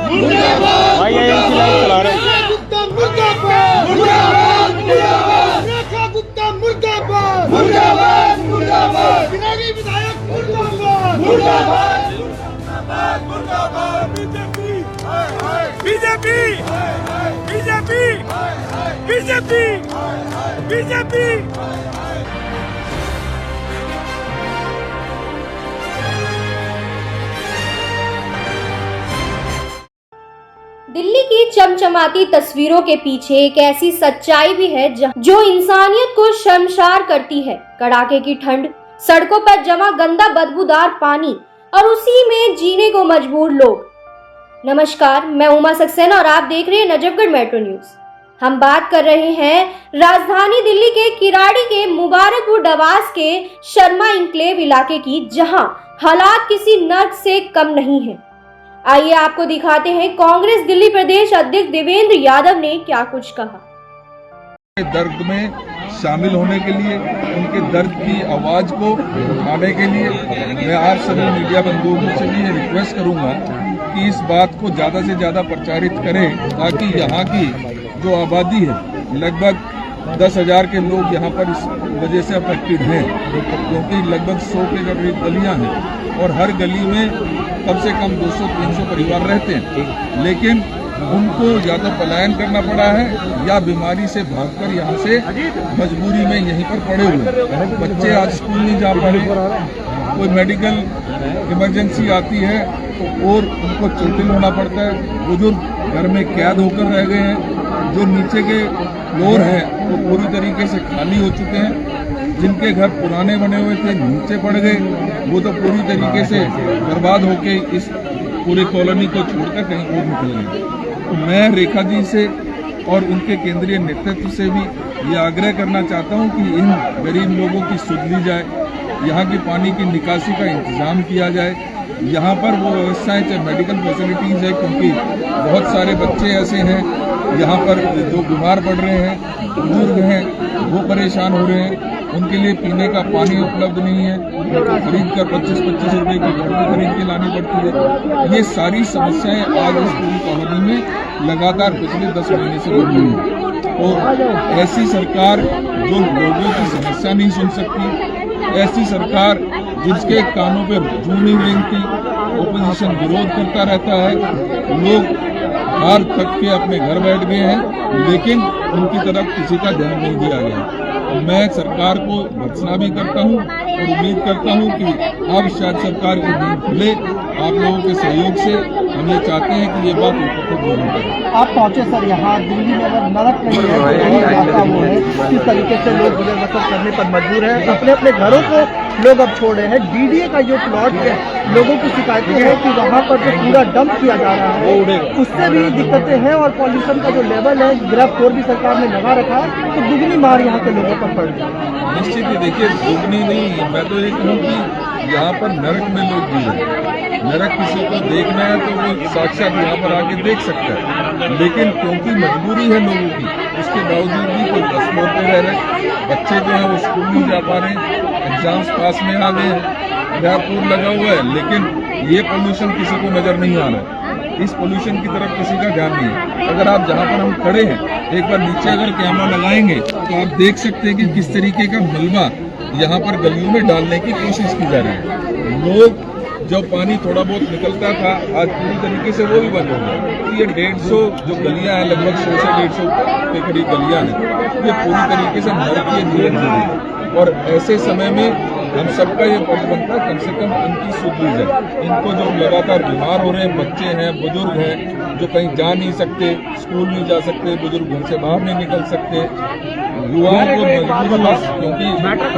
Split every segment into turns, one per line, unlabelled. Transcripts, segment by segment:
भाई चला रहे
गुप्ता मुर्दाबाद मुर्दाबाद मुर्दाबाद रेखा गुप्ता मुर्दाबाद मुर्दाबाद मुर्दाबाद विनायक विधायक मुर्दाबाद मुर्दाबाद मुर्दाबाद मुर्दाबाद BJP BJP BJP BJP BJP
Delhi की चमचमाती तस्वीरों के पीछे एक ऐसी सच्चाई भी है जो इंसानियत को शर्मसार करती है। कड़ाके की ठंड, सड़कों पर जमा गंदा बदबूदार पानी और उसी में जीने को मजबूर लोग। नमस्कार, मैं उमा सक्सेना और आप देख रहे हैं नजफगढ़ मेट्रो न्यूज। हम बात कर रहे हैं राजधानी दिल्ली के किराड़ी के मुबारकपुर डवास के शर्मा इंक्लेव इलाके की, जहां हालात किसी नर्क से कम नहीं है। आइए आपको दिखाते हैं कांग्रेस दिल्ली प्रदेश अध्यक्ष देवेंद्र यादव ने क्या कुछ कहा।
दर्द में शामिल होने के लिए, उनके दर्द की आवाज को उठाने के लिए मैं आज सभी मीडिया बंधुओं से भी रिक्वेस्ट करूंगा कि इस बात को ज्यादा से ज्यादा प्रचारित करें, ताकि यहाँ की जो आबादी है, लगभग 10,000 के लोग यहाँ पर इस वजह से अफेक्टेड हैं, क्योंकि लगभग 100 के करीब गलियाँ हैं और हर गली में कम से कम 200-300 परिवार रहते हैं, लेकिन उनको या तो पलायन करना पड़ा है या बीमारी से भागकर यहाँ से मजबूरी में यहीं पर पड़े हुए। बच्चे आज स्कूल नहीं जा पा रहे, कोई मेडिकल इमरजेंसी आती है तो और उनको चोटिल होना पड़ता है। बुजुर्ग घर में कैद होकर रह गए हैं। जो नीचे के फ्लोर हैं वो पूरी तरीके से खाली हो चुके हैं। जिनके घर पुराने बने हुए थे नीचे पड़ गए, वो तो पूरी तरीके से बर्बाद होके इस पूरे कॉलोनी को छोड़कर कहीं और निकल गए। तो मैं रेखा जी से और उनके केंद्रीय नेतृत्व से भी ये आग्रह करना चाहता हूं कि इन गरीब लोगों की सुध ली जाए, यहाँ की पानी की निकासी का इंतजाम किया जाए, यहाँ पर वो व्यवस्थाएं चाहे मेडिकल फैसिलिटीज़ है, क्योंकि बहुत सारे बच्चे ऐसे हैं यहाँ पर जो बीमार पड़ रहे हैं, बुजुर्ग हैं वो परेशान हो रहे हैं, उनके लिए पीने का पानी उपलब्ध नहीं है, खरीद कर 25-25 रुपए की बोतल खरीद के लानी पड़ती है। ये सारी समस्याएं आज इस पूरी कॉलोनी में लगातार पिछले 10 महीने से बढ़ रही हैं। और ऐसी सरकार जो लोगों की समस्या नहीं सुन सकती, ऐसी सरकार जिसके कानों पर जूं नहीं रेंगती, ओपोजिशन विरोध करता रहता है, लोग हार थक के अपने घर बैठ गए हैं, लेकिन उनकी तरफ किसी का ध्यान नहीं दिया गया। मैं सरकार को भर्त्सना भी करता हूं और उम्मीद करता हूं कि अब शायद सरकार की नींद खुले। आप लोगों के सहयोग से हम ये चाहते हैं कि ये बात ऊपर तक जरूर करें।
आप पहुंचे सर यहाँ दिल्ली में, अगर नरक नहीं है तो यही इलाका वो है, किस तरीके से लोग गुजर बसर करने पर मजबूर हैं, अपने अपने घरों को लोग अब छोड़ रहे हैं। डीडीए का जो प्लॉट है, लोगों की शिकायतें हैं कि वहाँ पर जो पूरा डंप किया जा रहा है उससे भी दिक्कतें हैं, और पॉल्यूशन का जो लेवल है, ग्रेफ कोड भी सरकार ने लगा रखा है, तो दुगनी मार यहाँ के लोगों पर पड़ रही है।
निश्चित ही देखिए, दुगनी नहीं, मैं तो ये कहूँ कि यहाँ पर नरक में लोग जी रहे हैं। नरक किसी को देखना है तो वो साक्षात यहाँ पर आके देख सकता है, लेकिन क्योंकि मजबूरी है लोगों की, उसके बावजूद भी कोई 10 फ्लोर पे रह रहे, बच्चे जो है वो स्कूल नहीं जा पा रहे, एग्जाम्स पास में आ गए हैं, ग्राफपुर लगा हुआ है, लेकिन ये पोल्यूशन किसी को नजर नहीं आ रहा है। इस पोल्यूशन की तरफ किसी का ध्यान नहीं है। अगर आप जहाँ पर हम खड़े हैं, एक बार नीचे अगर कैमरा लगाएंगे तो आप देख सकते हैं कि किस तरीके का मलबा यहाँ पर गलियों में डालने की कोशिश की जा रही है। लोग जो पानी थोड़ा बहुत निकलता था, आज पूरी तरीके से वो भी बंद हो गया। तो ये 150 जो गलियां हैं, लगभग 100 से 150 के करीब गलियां हैं, ये पूरी तरीके से नरकीय जीवन जी रही है। और ऐसे समय में हम सबका ये फर्ज बनता है कम से कम इनकी सुध ली जाए। इनको जो लगातार बीमार हो रहे हैं, बच्चे हैं, बुजुर्ग हैं, जो कहीं जा नहीं सकते, स्कूल नहीं जा सकते, बुजुर्ग घर से बाहर नहीं निकल सकते, युवाओं को मजबूरन, क्योंकि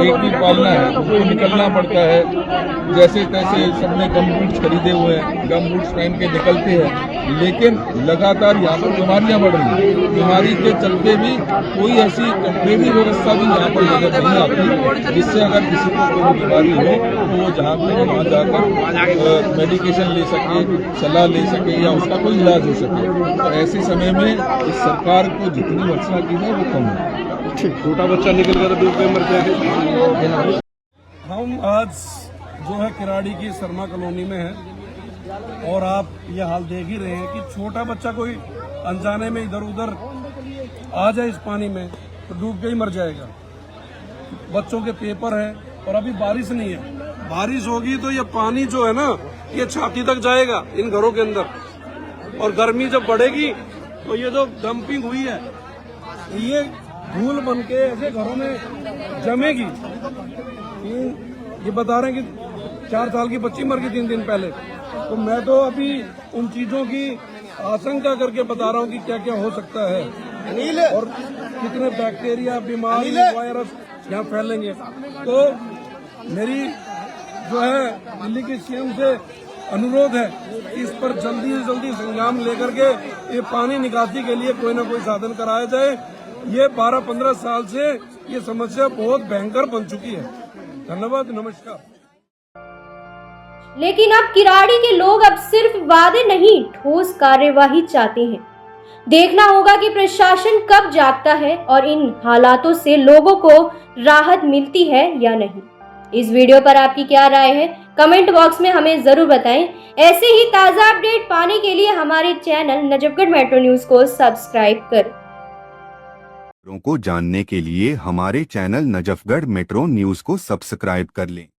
एक भी पालना है, उनको निकलना पड़ता है। जैसे तैसे सबने गम बूट्स खरीदे हुए हैं, गम बूट्स पहन के निकलते हैं, लेकिन लगातार यहाँ पर बीमारियां बढ़ रही हैं। बीमारी के चलते भी कोई ऐसी टेम्परेरी व्यवस्था भी यहाँ पर नजर नहीं आती, जिससे अगर किसी को कोई बीमारी हो तो वो जहाँ पर वहाँ जाकर मेडिकेशन ले सके, सलाह ले सके या उसका कोई इलाज हो सके। तो ऐसे समय में इस सरकार को जितनी भर्त्सना की जाए वो कम है।
छोटा बच्चा निकल कर डूब के मर जाएगा।
हम आज जो है किराड़ी की शर्मा कॉलोनी में है,
और आप ये हाल देख ही रहे हैं कि छोटा बच्चा कोई अनजाने में इधर उधर आ जाए इस पानी में तो डूब के ही मर जाएगा। बच्चों के पेपर है और अभी बारिश नहीं है, बारिश होगी तो ये पानी जो है ना ये छाती तक जाएगा इन घरों के अंदर, और गर्मी जब बढ़ेगी तो ये जो डंपिंग हुई है ये धूल बन के ऐसे घरों में जमेगी। ये बता रहे हैं कि 4 साल की बच्ची मर गई 3 दिन पहले। तो मैं तो अभी उन चीजों की आशंका करके बता रहा हूँ कि क्या क्या हो सकता है और कितने बैक्टीरिया, बीमारी, वायरस यहाँ फैलेंगे। तो मेरी जो है दिल्ली के सीएम से अनुरोध है कि इस पर जल्दी से जल्दी संज्ञान लेकर के ये पानी निकासी के लिए कोई ना कोई साधन कराया जाए। ये 12-15 साल से ये समस्या बहुत भयंकर बन चुकी है। धन्यवाद, नमस्कार।
लेकिन अब किराड़ी के लोग अब सिर्फ वादे नहीं, ठोस कार्यवाही चाहते हैं। देखना होगा कि प्रशासन कब जागता है और इन हालातों से लोगों को राहत मिलती है या नहीं। इस वीडियो पर आपकी क्या राय है, कमेंट बॉक्स में हमें जरूर बताएं। ऐसे ही ताजा अपडेट पाने के लिए हमारे चैनल नजफगढ़ मेट्रो न्यूज को सब्सक्राइब करें।
को जानने के लिए हमारे चैनल नजफगढ़ मेट्रो न्यूज को सब्सक्राइब कर लें।